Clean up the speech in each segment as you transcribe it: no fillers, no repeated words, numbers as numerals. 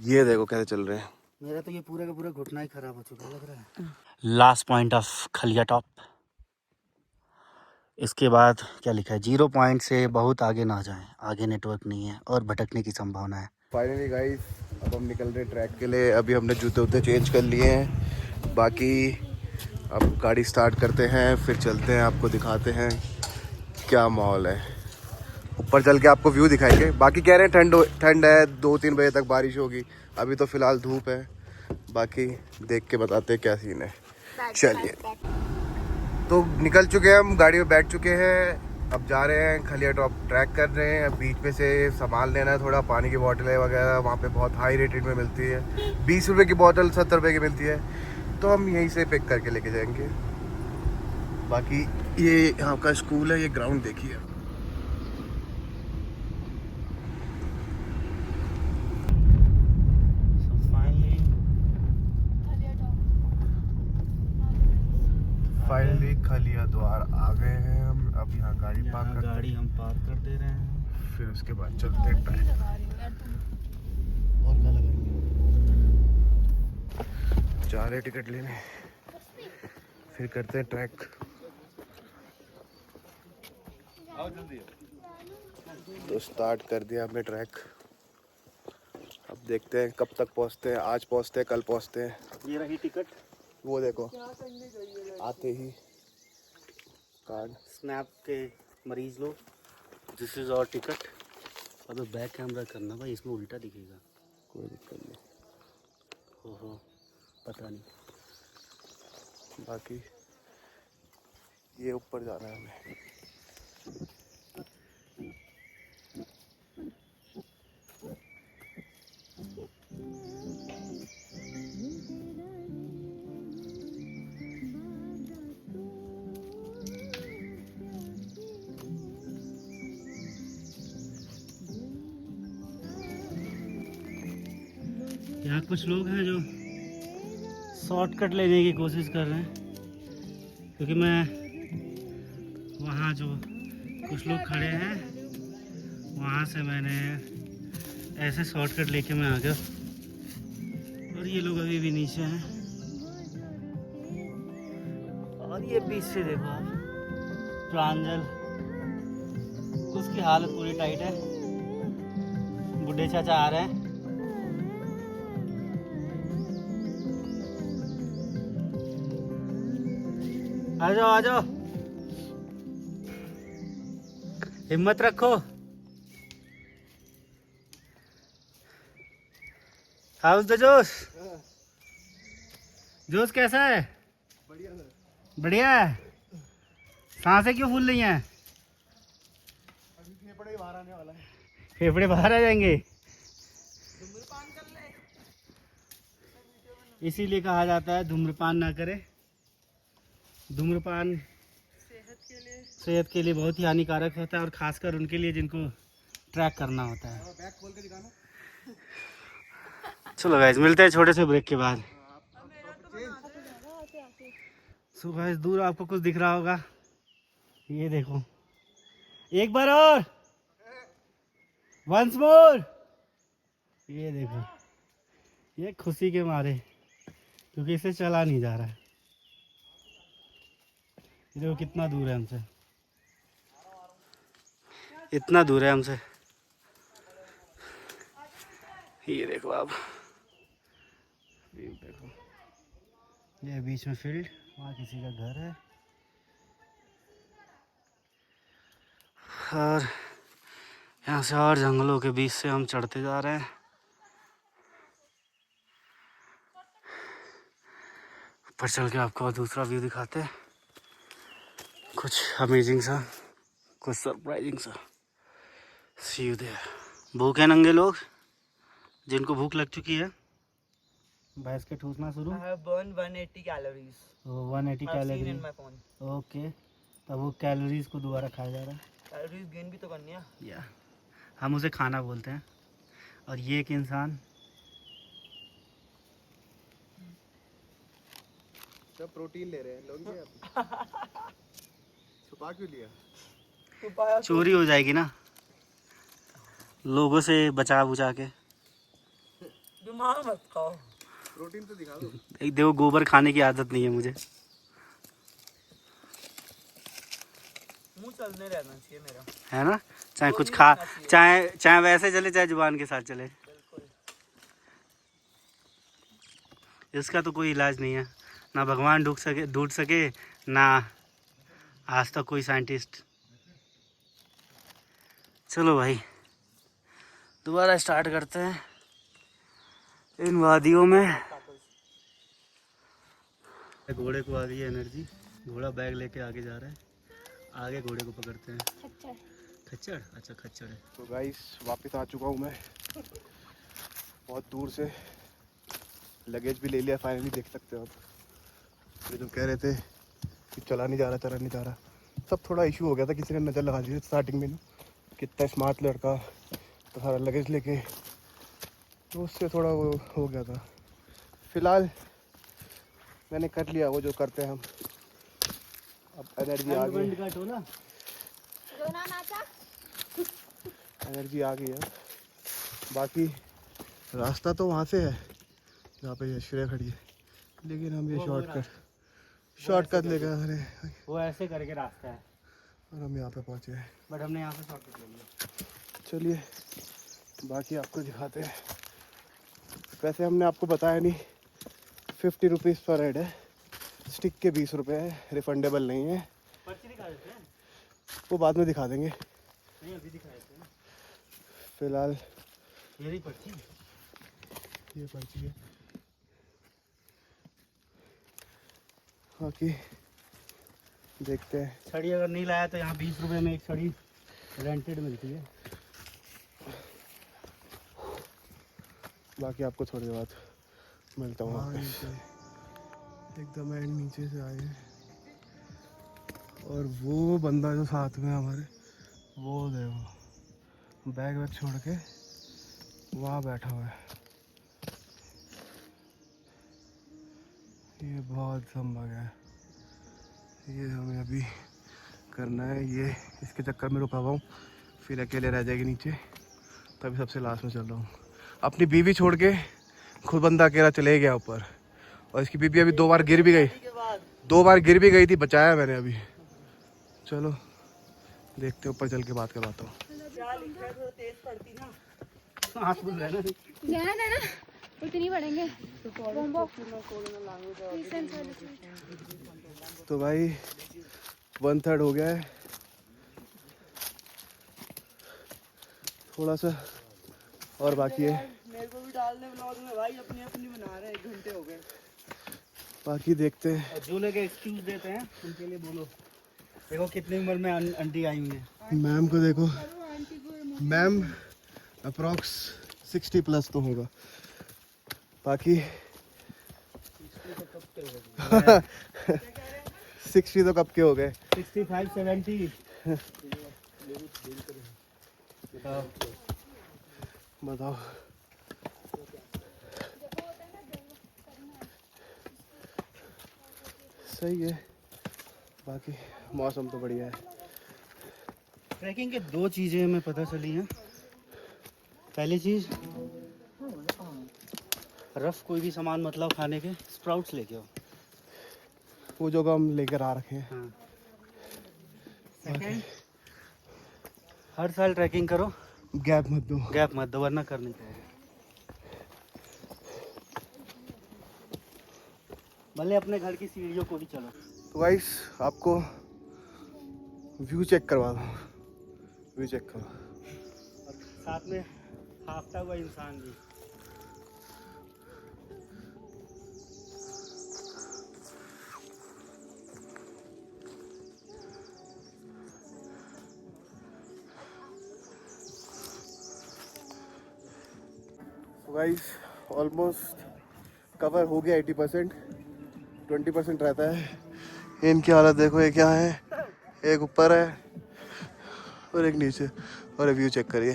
ये देखो कैसे चल रहे हैं। मेरा तो ये पूरा का पूरा घुटना ही खराब हो चुका लग रहा है। Last point of Khaliya top. इसके बाद क्या लिखा है, 0 पॉइंट से बहुत आगे ना जाएं, आगे नेटवर्क नहीं है और भटकने की संभावना है। फाइनली गाइस, अब हम निकल रहे ट्रैक के लिए। अभी हमने जूते वूते चेंज कर लिए हैं। बाकी अब गाड़ी स्टार्ट करते हैं, फिर चलते हैं, आपको दिखाते हैं क्या माहौल है। ऊपर चल के आपको व्यू दिखाएंगे। बाकी कह रहे हैं ठंड है, 2-3 बजे तक बारिश होगी। अभी तो फ़िलहाल धूप है। बाकी देख के बताते हैं क्या सीन है। चलिए, तो निकल चुके हैं हम, गाड़ी में बैठ चुके हैं। अब जा रहे हैं खलिया टॉप, ट्रैक कर रहे हैं। अब बीच में से सामान लेना है, थोड़ा पानी की बोतलें वगैरह वहाँ पे बहुत हाई रेटेड में मिलती है। 20 रुपये की बोतल 70 रुपये की मिलती है, तो हम यहीं से पिक करके लेके जाएंगे। बाकी ये यहाँ का स्कूल है, ये ग्राउंड देखिए। फाइनली खलिया द्वार आ गए हैं हम। अब यहाँ गाड़ी पार्क करते गाड़ी हम पार्क कर दे रहे हैं, फिर उसके बाद चलते हैं ट्रैक। और क्या लगाएंगे, जा रहे टिकट लेने, फिर करते हैं ट्रैक। तो स्टार्ट कर दिया हमने ट्रैक। अब देखते हैं कब तक पहुँचते हैं। आज पहुँचते हैं, कल पहुँचते हैं। ये रही टिकट। वो देखो आते ही कार्ड। स्नैप के मरीज लोग, दिस इज और टिकट। अब बैक कैमरा करना भाई, इसमें उल्टा दिखेगा। कोई दिक्कत नहीं। ओहो, पता नहीं। बाकी ये ऊपर जाना है हमें। यहाँ कुछ लोग हैं जो शॉर्टकट लेने की कोशिश कर रहे हैं, क्योंकि मैं वहाँ जो कुछ लोग खड़े हैं वहाँ से मैंने ऐसे शॉर्टकट लेके मैं आ गया, और ये लोग अभी भी नीचे हैं। और ये पीछे देखो आप, प्रांजल, उसकी हालत पूरी टाइट है। बुढ़े चाचा आ रहे हैं। आ जाओ आ जाओ, हिम्मत रखो। हाउस द जोश, जोश कैसा है? बढ़िया है। बढ़िया है। सांसें क्यों फूल रही हैं? अभी फेफड़े बाहर आने वाला है। फेफड़े बाहर आ जाएंगे, इसीलिए कहा जाता है धूम्रपान ना करें। धूम्रपान सेहत के लिए बहुत ही हानिकारक होता है, और खासकर उनके लिए जिनको ट्रैक करना होता है। बैग खोल के दिखाना। चलो गाइस, मिलते हैं छोटे से ब्रेक के बाद। सो गाइस, दूर आपको कुछ दिख रहा होगा, ये देखो। एक बार और, वंस मोर। ये देखो, ये खुशी के मारे, क्योंकि इसे चला नहीं जा रहा है। ये देखो कितना दूर है हमसे, इतना दूर है हमसे। ये देखो आप, ये देखो, ये बीच में फील्ड, वहाँ किसी का घर है। और यहाँ से और जंगलों के बीच से हम चढ़ते जा रहे हैं। ऊपर चल के आपको दूसरा व्यू दिखाते हैं, कुछ अमेजिंग सा, कुछ सरप्राइजिंग सा। सी यू देयर। भूखे नंगे लोग जिनको भूख लग चुकी है, भैंस के ठूसना शुरू। I have burned 180 calories. 180 I've seen in calorie. my phone. Okay, तब वो कैलोरीज को दोबारा खाया जा रहा है। Calories gain भी तो करनी है। या हम उसे खाना बोलते हैं। और ये एक इंसान, सब प्रोटीन ले रहे हैं लोग। ये छुपा क्यों लिया? चोरी हो जाएगी ना लोगों से बचा बुचा के। जो तुम हाँ मत खाओ। प्रोटीन तो दिखा दो। एक देखो, गोबर खाने की आदत नहीं है मुझे। मुंह चलने रहना चाहिए मेरा, है ना, चाहे तो कुछ नहीं खा, रुकना चाहिए। चाहे वैसे चले, चाहे जुबान के साथ चले। बिल्कुल। इसका तो कोई इलाज नहीं है, ना भगवान ढूंढ सके, ना आज तक कोई साइंटिस्ट। चलो भाई, दोबारा स्टार्ट करते हैं इन वादियों में। घोड़े को आ गई है एनर्जी, घोड़ा बैग लेके आगे जा रहा है। आगे घोड़े को पकड़ते हैं। खच्चर, अच्छा खच्चर है। तो गाइस वापस आ चुका हूँ मैं, बहुत दूर से। लगेज भी ले लिया फाइनली, देख सकते हो आप। ये जो कह रहे थे कि चला नहीं जा रहा, सब थोड़ा इशू हो गया था। किसी ने नज़र लगा दी थी स्टार्टिंग में ना, कितना स्मार्ट लड़का, तो सारा लगेज लेके, तो उससे थोड़ा वो हो गया था। फिलहाल मैंने कर लिया वो जो करते हैं हम। अब एनर्जी आ गई, एनर्जी आ गई है। बाकी रास्ता तो वहाँ से है जहाँ पे ये श्रेय खड़ी है, लेकिन हम ये शॉर्टकट लेकर आ रहे हैं वो ऐसे करके रास्ता है, और हम यहाँ पे पहुँचे हैं। बट हमने यहाँ से शॉर्टकट ले लिया। चलिए बाकी आपको दिखाते हैं। वैसे हमने आपको बताया नहीं, 50 रुपीज़ पर हेड है, स्टिक के 20 रुपये है, रिफंडेबल नहीं है। पर्ची दिखा देते हैं, वो बाद में दिखा देंगे, नहीं अभी दिखा देते हैं। फिलहाल ये रही पर्ची, ये पर्ची है। बाकी देखते हैं। छड़ी अगर नहीं लाया तो यहाँ 20 रुपये में एक छड़ी रेंटेड मिलती है। बाकी आपको थोड़ी देर बाद मिलता हूँ वापस। एकदम एंड नीचे से आए हैं, और वो बंदा जो साथ में हमारे, वो देखो बैग वैग छोड़ के वहाँ बैठा हुआ है। ये बहुत संभव है, ये हमें अभी करना है। ये इसके चक्कर में रुका हुआ हूँ, फिर अकेले रह जाएगी नीचे, तभी सबसे लास्ट में चल रहा हूँ। अपनी बीवी छोड़ के खुद बंदा अकेला चले गया ऊपर, और इसकी बीवी अभी 2 बार गिर भी गई थी, बचाया मैंने अभी। चलो देखते ऊपर चल के बात करवाता हूँ। उतनी पढ़ेंगे। तो भाई 1/3 हो गया है, थोड़ा सा और बाकी है। मेरे को भी डालने ब्लॉग में भाई, अपनी अपनी बना रहे हैं, 1 घंटे हो गए। बाकी देखते हैं। जो लोग एक्सक्यूज देते हैं उनके लिए बोलो, देखो कितनी उम्र में आंटी आई हुई है। मैम को देखो, मैम अप्रॉक्स 60+ तो होगा। बाकी 60 तो कब के हो गए। 65 70। बताओ। सही है, बाकी मौसम तो बढ़िया है। ट्रैकिंग के 2 चीज़ें हमें पता चली हैं। पहली चीज़, रफ कोई भी सामान मतलब खाने के, स्प्राउट्स लेके आओ। वो जो हम लेकर आ रखे हैं। हाँ। सेकंड, हर साल ट्रैकिंग करो, गैप मत दो, वरना कर नहीं पाओगे। भले अपने घर की सीढ़ियों को ही चलो। तो गाइस आपको व्यू चेक करवा दो, व्यू चेक करो। और साथ में हाफता हुआ इंसान भी। गाइस ऑलमोस्ट कवर हो गया 80%, 20% रहता है। इनकी हालत देखो, ये क्या है, एक ऊपर है और एक नीचे, और व्यू चेक करिए।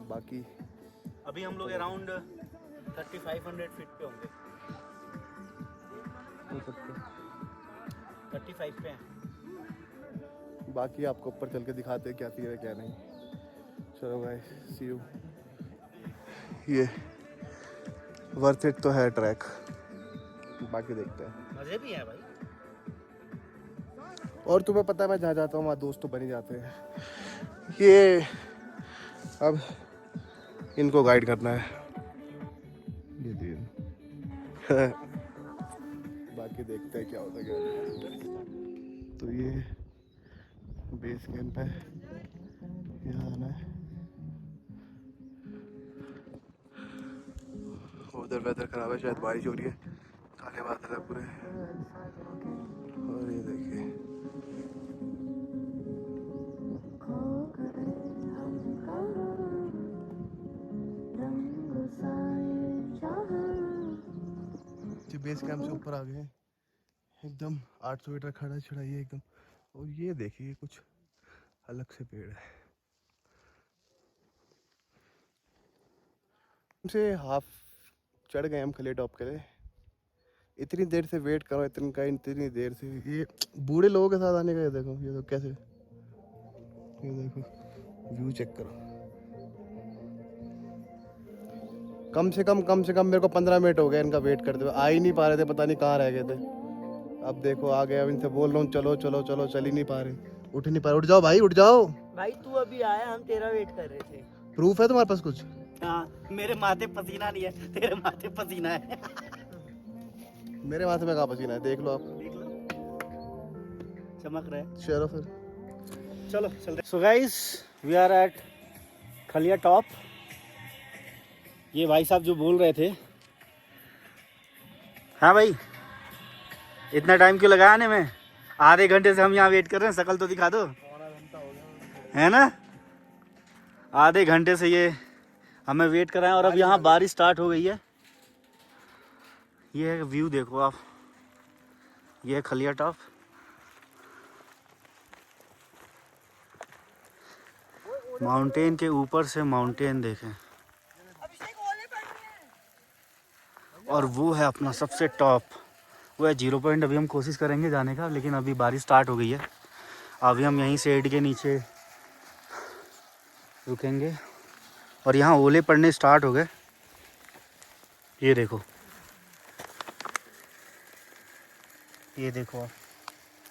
बाकी अभी हम लोग अराउंड 3500 फीट पे होंगे। 35 पे हैं। बाकी आपको ऊपर चल के दिखाते हैं क्या सीन है क्या नहीं। चलो भाई, सी यू। ये वर्थ इट तो है ट्रैक, बाकी देखते हैं। मजे भी है भाई। और तुम्हें पता है मैं जहाँ जाता हूँ वहाँ दोस्त तो बन ही जाते हैं। ये अब इनको गाइड करना है, ये दिन बाकी देखते हैं क्या होता है क्या नहीं। तो ये बेस कैंप है, यहाँ आना है। उधर वेदर खराब है, शायद बारिश हो रही है, काले बादल है पूरे। और ये देखिए बेस कैंप से ऊपर आ गए हैं, एकदम 800 मीटर खड़ा चढ़ाई है एकदम। और ये देखिए कुछ अलग से पेड़ है। से हाफ चढ़ गए हम खले टॉप के लिए। इतनी देर से वेट करो, इतनी देर से। ये बूढ़े लोगों के साथ आने का, ये देखो, ये तो कैसे, ये देखो व्यू चेक करो। कम से कम मेरे को 15 मिनट हो गए इनका वेट करते हुए, आ ही नहीं पा रहे थे, पता नहीं कहाँ रह गए थे। अब देखो आ गए, अब इनसे बोल रहा हूँ चलो चलो चलो, चल ही नहीं पा रहे, उठ ही नहीं पा रहे। उठ जाओ भाई, उठ जाओ भाई तू अभी आया, हम तेरा वेट कर रहे थे। प्रूफ है तुम्हारे पास कुछ? हाँ, मेरे माथे पसीना नहीं है, तेरे माथे पसीना है। मेरे माथे में कहाँ पसीना है, देख लो आप, देख लो, चमक रहा है। चलो फिर चलो चलते। So guys, we are at Khalia Top. ये भाई साहब जो बोल रहे थे, हाँ भाई इतना टाइम क्यों लगा आने में? आधे घंटे से हम यहाँ वेट कर रहे हैं, शकल तो दिखा दो, है ना? आधे घंटे से ये हमें वेट कराएं और अब यहाँ बारिश स्टार्ट हो गई है। ये है व्यू, देखो आप, ये है खलिया टॉप। माउंटेन के ऊपर से माउंटेन देखें, और वो है अपना सबसे टॉप, वो है 0 पॉइंट। अभी हम कोशिश करेंगे जाने का, लेकिन अभी बारिश स्टार्ट हो गई है। अभी हम यहीं शेड के नीचे रुकेंगे और यहाँ ओले पड़ने स्टार्ट हो गए। ये देखो, ये देखो आप,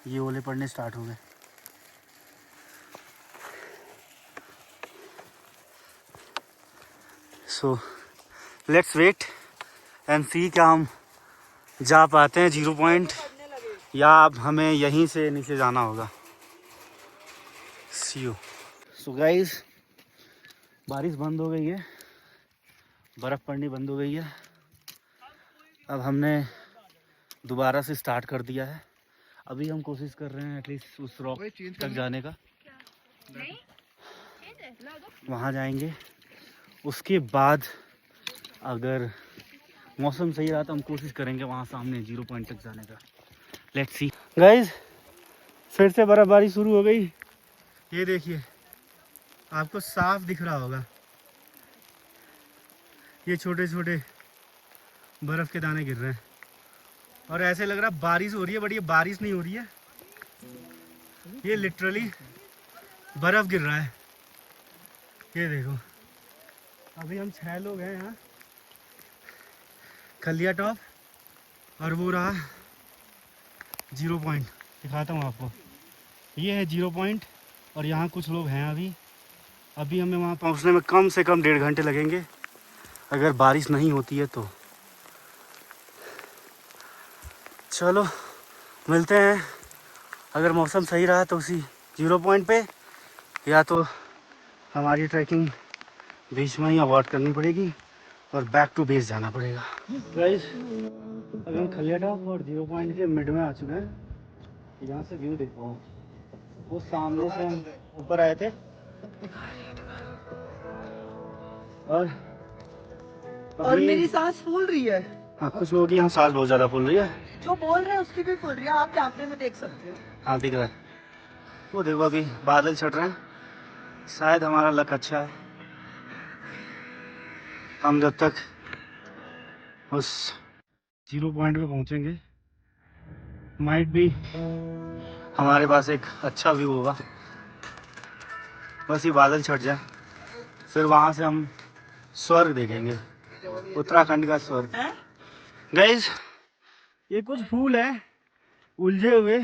ये ओले पड़ने स्टार्ट हो गए। सो लेट्स वेट एंड सी क्या हम जा पाते हैं 0 पॉइंट, या अब हमें यहीं से नीचे जाना होगा। सी यू। सो गाइस, बारिश बंद हो गई है, बर्फ़ पड़नी बंद हो गई है। अब हमने दोबारा से स्टार्ट कर दिया है। अभी हम कोशिश कर रहे हैं एटलीस्ट उस रॉक तक जाने का, वहाँ जाएंगे। उसके बाद अगर मौसम सही रहा तो हम कोशिश करेंगे वहाँ सामने 0 पॉइंट तक जाने का। Let's see. गाइस, फिर से बर्फबारी शुरू हो गई। ये देखिए, आपको साफ दिख रहा होगा, ये छोटे छोटे बर्फ़ के दाने गिर रहे हैं और ऐसे लग रहा है बारिश हो रही है, बट ये बारिश नहीं हो रही है, ये लिटरली बर्फ़ गिर रहा है। ये देखो, अभी हम 6 लोग हैं यहाँ खलिया टॉप, और वो रहा 0 पॉइंट। दिखाता हूँ आपको, ये है 0 पॉइंट और यहाँ कुछ लोग हैं। अभी हमें वहाँ पहुँचने में कम से कम 1.5 घंटे लगेंगे, अगर बारिश नहीं होती है तो। चलो मिलते हैं, अगर मौसम सही रहा तो उसी 0 पॉइंट पे, या तो हमारी ट्रैकिंग बीच में ही अवॉइड करनी पड़ेगी और बैक टू बेस जाना पड़ेगा। गाइस, अभी हम खलिया टॉप और 0 पॉइंट के मिड में आ चुके हैं। यहाँ से व्यू देखो, वो सामने से हम ऊपर आए थे और मेरी सांस फूल रही है। हाँ, कुछ लोगों की यहाँ सांस बहुत ज़्यादा फूल रही है, जो बोल रहे हैं उसकी भी फूल रही है, आप कैमरे में देख सकते हो। हाँ दिख रहा है। वो देखो, अभी बादल छट रहे हैं, शायद हमारा लक अच्छा है, हम जब तक उस 0 पॉइंट पे पहुंचेंगे, माइट भी हमारे पास एक अच्छा व्यू होगा। बस ये बादल छट जाए, फिर वहाँ से हम स्वर्ग देखेंगे, उत्तराखंड का स्वर्ग। गाइस, ये कुछ फूल है उलझे हुए,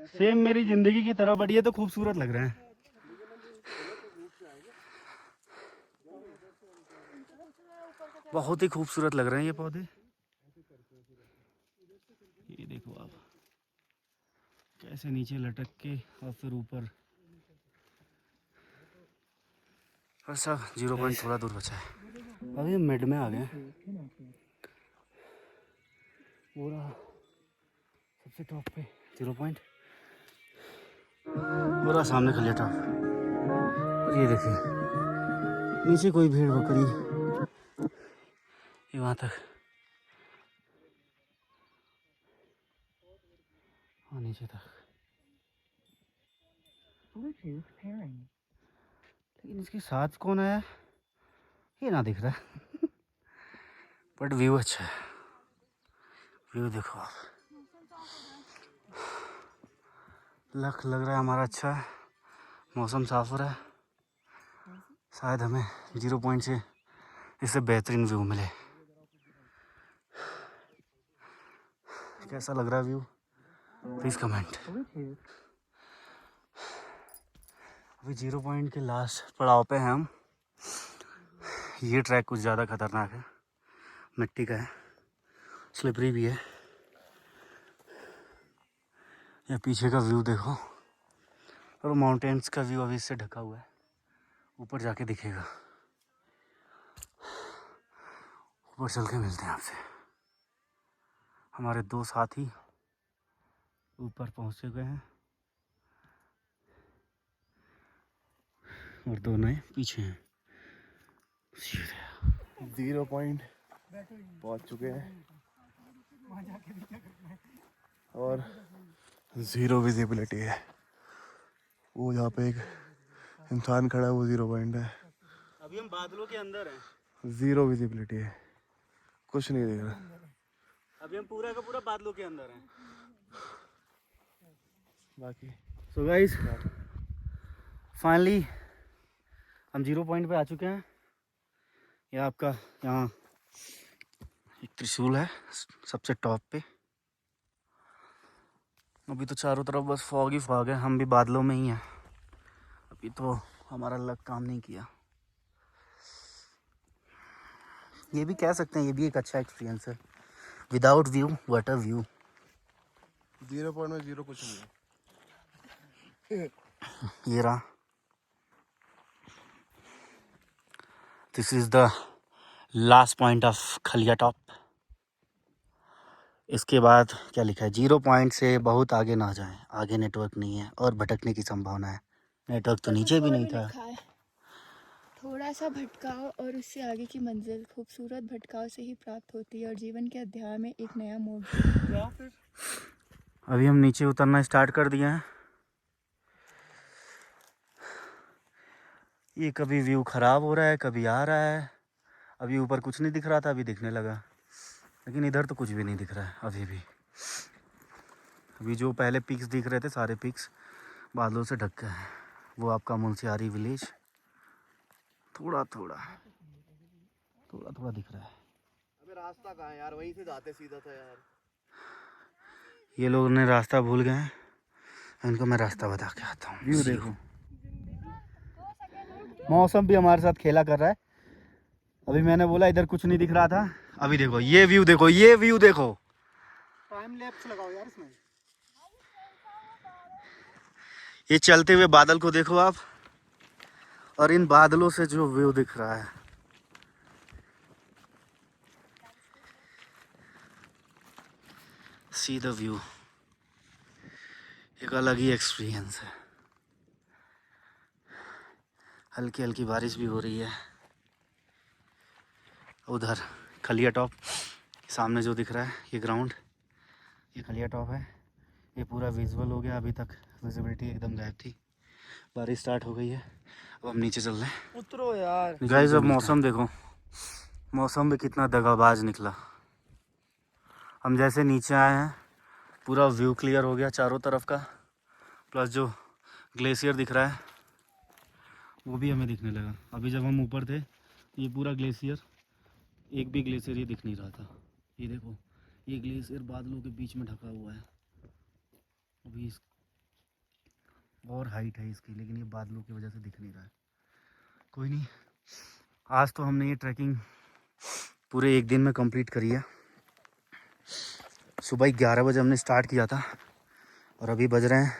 सेम मेरी जिंदगी की तरह, बट ये तो खूबसूरत लग रहे हैं। बहुत ही खूबसूरत लग रहे हैं ये पौधे। ये देखो आप कैसे नीचे लटक के और फिर ऊपर। और सब 0 पॉइंट थोड़ा दूर बचा है। अभी हम मिड में आ गए हैं, पूरा सबसे टॉप पे 0 पॉइंट, पूरा सामने खलिया टॉप। और ये देखिए नीचे कोई भेड़ बकरी, ये वहाँ तक, और नीचे तक। लेकिन इसके साथ कौन आया ये ना दिख रहा है। बट व्यू अच्छा है, व्यू देखो आप। लग रहा है हमारा अच्छा है, मौसम साफ हो रहा है, शायद हमें 0 पॉइंट से इससे बेहतरीन व्यू मिले। कैसा लग रहा है व्यू, प्लीज कमेंट। अभी 0 पॉइंट के लास्ट पड़ाव पे हैं हम। ये ट्रैक कुछ ज़्यादा खतरनाक है, मिट्टी का है, स्लिपरी भी है। या पीछे का व्यू देखो, और माउंटेन्स का व्यू अभी इससे ढका हुआ है, ऊपर जाके दिखेगा। ऊपर चल के मिलते हैं आपसे। हमारे 2 साथी ऊपर पहुंच गए हैं और 2 नए पीछे हैं। 0 पॉइंट पहुंच चुके हैं और 0 विजिबिलिटी है। वो जहाँ पे एक इंसान खड़ा है वो 0 पॉइंट है। अभी हम बादलों के अंदर हैं, 0 विजिबिलिटी है, कुछ नहीं दिख रहा। अभी हम पूरा का पूरा बादलों के अंदर हैं। बाकी सो गाइस, फाइनली हम 0 पॉइंट पे आ चुके हैं। ये आपका यहाँ एक त्रिशूल है सबसे टॉप पे। अभी तो चारों तरफ बस फॉग ही फॉग है, हम भी बादलों में ही हैं। अभी तो हमारा लक काम नहीं किया। ये भी कह सकते हैं, ये भी एक अच्छा एक्सपीरियंस है। Without view what a view. 0 point में 0 कुछ नहीं है। ये रहा, this is the last point of Khaliya top. इसके बाद क्या लिखा है, 0 पॉइंट से बहुत आगे ना जाएं, आगे नेटवर्क नहीं है और भटकने की संभावना है। नेटवर्क तो नीचे भी नहीं था। थोड़ा सा भटकाव और उससे आगे की मंजिल खूबसूरत भटकाव से ही प्राप्त होती है और जीवन के अध्याय में एक नया मोड़। अभी हम नीचे उतरना स्टार्ट कर दिए हैं। ये कभी व्यू खराब हो रहा है, कभी आ रहा है। अभी ऊपर कुछ नहीं दिख रहा था, अभी दिखने लगा, लेकिन इधर तो कुछ भी नहीं दिख रहा है अभी भी। अभी जो पहले पिक्स दिख रहे थे सारे पिक्स बादलों से ढक गए हैं। वो आपका मुंशियारी विलेज थोड़ा थोड़ा दिख रहा है। अबे रास्ता कहाँ है यार, वहीं से जाते सीधा था यार। ये लोग ने रास्ता भूल गए हैं, इनको मैं रास्ता बता के आता हूँ। व्यू देखो, मौसम भी हमारे साथ खेला कर रहा है। अभी मैंने बोला इधर कुछ नहीं दिख रहा था, अभी देखो ये व्यू देखो, ये व्यू देखो। टाइम लैप्स लगाओ यार इसमें। ये चलते हुए बादल को देखो आप, और इन बादलों से जो व्यू दिख रहा है, सी द व्यू। एक अलग ही एक्सपीरियंस है। हल्की हल्की बारिश भी हो रही है। उधर खलिया टॉप सामने जो दिख रहा है, ये ग्राउंड, ये खलिया टॉप है। ये पूरा विजुअल हो गया, अभी तक विजिबिलिटी एकदम गायब थी। बारिश स्टार्ट हो गई है, अब हम नीचे चल रहे हैं। उतरो यार गाइस, अब मौसम देखो, मौसम भी कितना दगाबाज निकला। हम जैसे नीचे आए हैं पूरा व्यू क्लियर हो गया चारों तरफ का, प्लस जो ग्लेशियर दिख रहा है वो भी हमें दिखने लगा। अभी जब हम ऊपर थे ये पूरा ग्लेशियर, एक भी ग्लेशियर ये दिख नहीं रहा था। ये देखो ये ग्लेशियर बादलों के बीच में ढका हुआ है। अभी और हाइट है इसकी, लेकिन ये बादलों की वजह से दिख नहीं रहा है। कोई नहीं, आज तो हमने ये ट्रैकिंग पूरे एक दिन में कंप्लीट करी है। सुबह 11 बजे हमने स्टार्ट किया था और अभी बज रहे हैं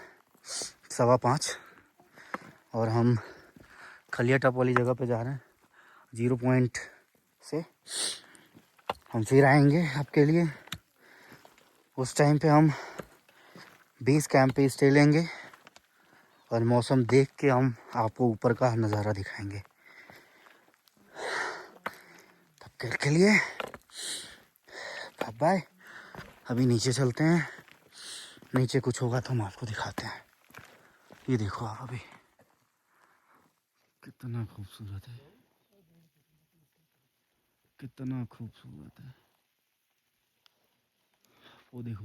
5:15 और हम खलिया टॉप वाली जगह पे जा रहे हैं। 0 पॉइंट से हम फिर आएंगे आपके लिए। उस टाइम पे हम बेस कैंप पे स्टे लेंगे और मौसम देख के हम आपको ऊपर का नज़ारा दिखाएंगे। तब तक के लिए बाय बाय। अभी नीचे चलते हैं, नीचे कुछ होगा तो हम आपको दिखाते हैं। ये देखो आप, अभी कितना खूबसूरत है, कितना खूबसूरत है। वो देखो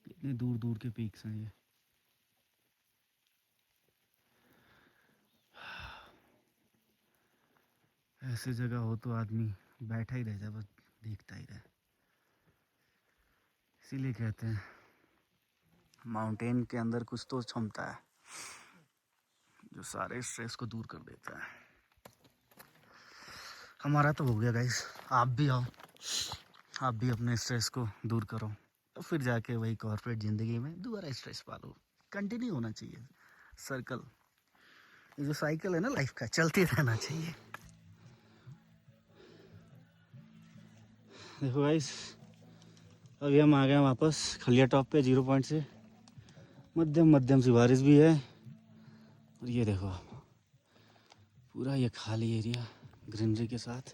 कितने दूर दूर के पीक्स हैं ये। ऐसे जगह हो तो आदमी बैठा ही रह जाए, बस देखता ही रहे। इसीलिए कहते हैं माउंटेन के अंदर कुछ तो क्षमता है जो सारे स्ट्रेस को दूर कर देता है। हमारा तो हो गया गाइस, आप भी आओ, आप भी अपने स्ट्रेस को दूर करो, तो फिर जाके वही कॉर्पोरेट ज़िंदगी में दोबारा स्ट्रेस पालो। कंटिन्यू होना चाहिए सर्कल, ये जो साइकिल है ना लाइफ का, चलते रहना चाहिए। देखो गाइस अभी हम आ गए वापस खलिया टॉप पे 0 पॉइंट से। मध्यम सी बारिश भी है और ये देखो पूरा ये खाली एरिया ग्रीनरी के साथ।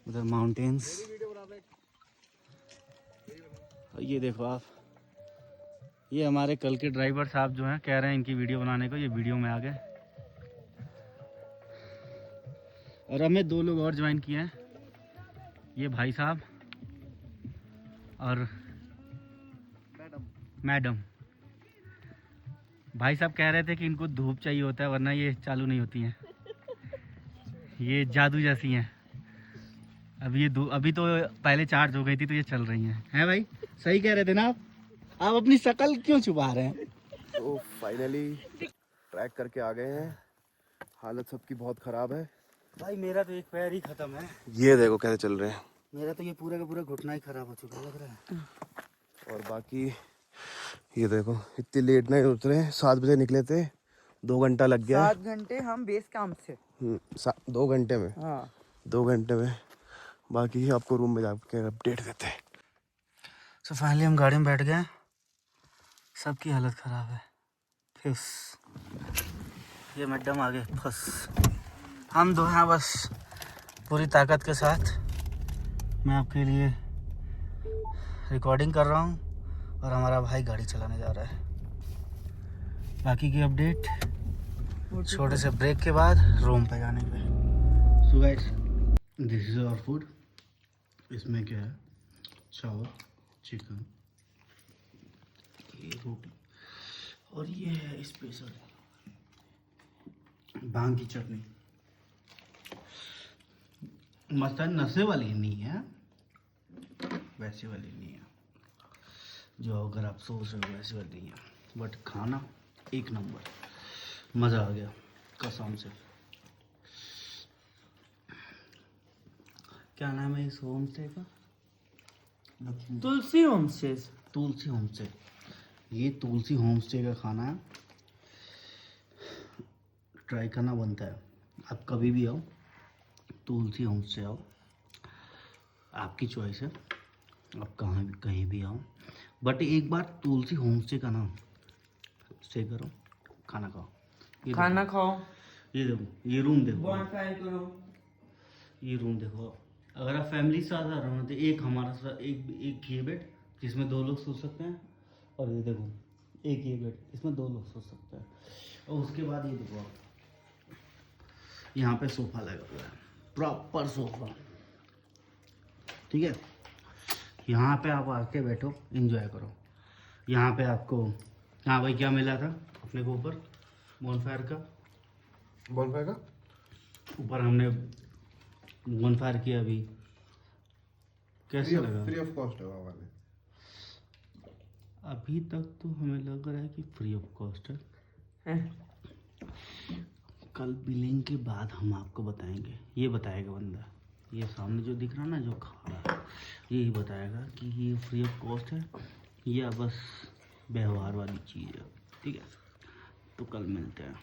उधर माउंटेन्स और ये देखो आप, ये हमारे कल के ड्राइवर साहब जो हैं कह रहे हैं इनकी वीडियो बनाने को, ये वीडियो में आ गए। और हमें 2 लोग और ज्वाइन किए हैं, ये भाई साहब और मैडम। भाई साहब कह रहे थे कि इनको धूप चाहिए होता है वरना ये चालू नहीं होती हैं, ये जादू जैसी हैं। अभी तो पहले चार्ज हो गई थी तो ये चल रही हैं भाई? सही कह रहे थे ना आप अपनी शक्ल क्यों छुपा रहे हैं? तो फाइनली ट्रैक करके आ गए हैं। हालत सबकी बहुत ख़राब है भाई मेरा तो एक पैर ही खत्म है। ये देखो कैसे चल रहे हैं। मेरा तो ये पूरा का पूरा घुटना ही खराब हो चुका लग रहा है। और बाकी ये देखो इतनी लेट नहीं उतरे, 7 बजे निकले थे, 2 घंटा लग गया। 7 घंटे हम बेस कैंप से। 2 घंटे में, हाँ 2 घंटे में। बाकी आपको रूम में जाके अपडेट देते हैं। सो फाइनली हम गाड़ी में बैठ गए, सबकी हालत ख़राब है। फिस ये मैडम आगे फंस, हम दो हैं बस पूरी ताकत के साथ। मैं आपके लिए रिकॉर्डिंग कर रहा हूँ और हमारा भाई गाड़ी चलाने जा रहा है। बाकी की अपडेट छोटे से ब्रेक के बाद रूम पे जाने पे। So guys this is our food. इसमें क्या है, चावल, चिकन, ये रोटी और ये है स्पेशल भांग की चटनी। मसाला नशे वाली नहीं है, वैसे वाली नहीं है जो अगर आप सोच रहे हो वैसे वाली नहीं है, बट खाना एक नंबर, मज़ा आ गया कसम से। क्या नाम है इस होम स्टे का? तुलसी होम स्टे। तुलसी होम स्टे। ये तुलसी होम स्टे का खाना है, ट्राई करना बनता है। आप कभी भी आओ तुलसी होम स्टे आओ, आपकी चॉइस है, आप कहीं भी आओ, बट एक बार तुलसी होम स्टे का नाम स्टे करो, खाना खाओ। खाना खाओ, ये देखो, ये रूम देखो, बॉनफायर करो। ये रूम देखो। अगर आप फैमिली के साथ आ रहे हो तो एक हमारा साथ एक ये बेड जिसमें 2 लोग सो सकते हैं, और ये देखो एक ये बेड इसमें 2 लोग सो सकते हैं। और उसके बाद ये देखो आप, यहाँ पे सोफा लगा हुआ है, प्रॉपर सोफा, ठीक है। यहाँ पे आप आके बैठो, एंजॉय करो। यहाँ पे आपको, हाँ भाई क्या मिला था अपने को ऊपर बोनफायर का? बोनफायर का ऊपर हमने बोनफायर किया अभी, कैसा लगा? फ्री ऑफ कॉस्ट है वहाँ वाले। अभी तक तो हमें लग रहा है कि फ्री ऑफ कॉस्ट है। कल बिलिंग के बाद हम आपको बताएंगे, ये बताएगा बंदा, ये सामने जो दिख रहा ना जो खड़ा है, यही बताएगा कि ये फ्री ऑफ कॉस्ट है या बस व्यवहार वाली चीज़ है। ठीक है, तो कल मिलते हैं।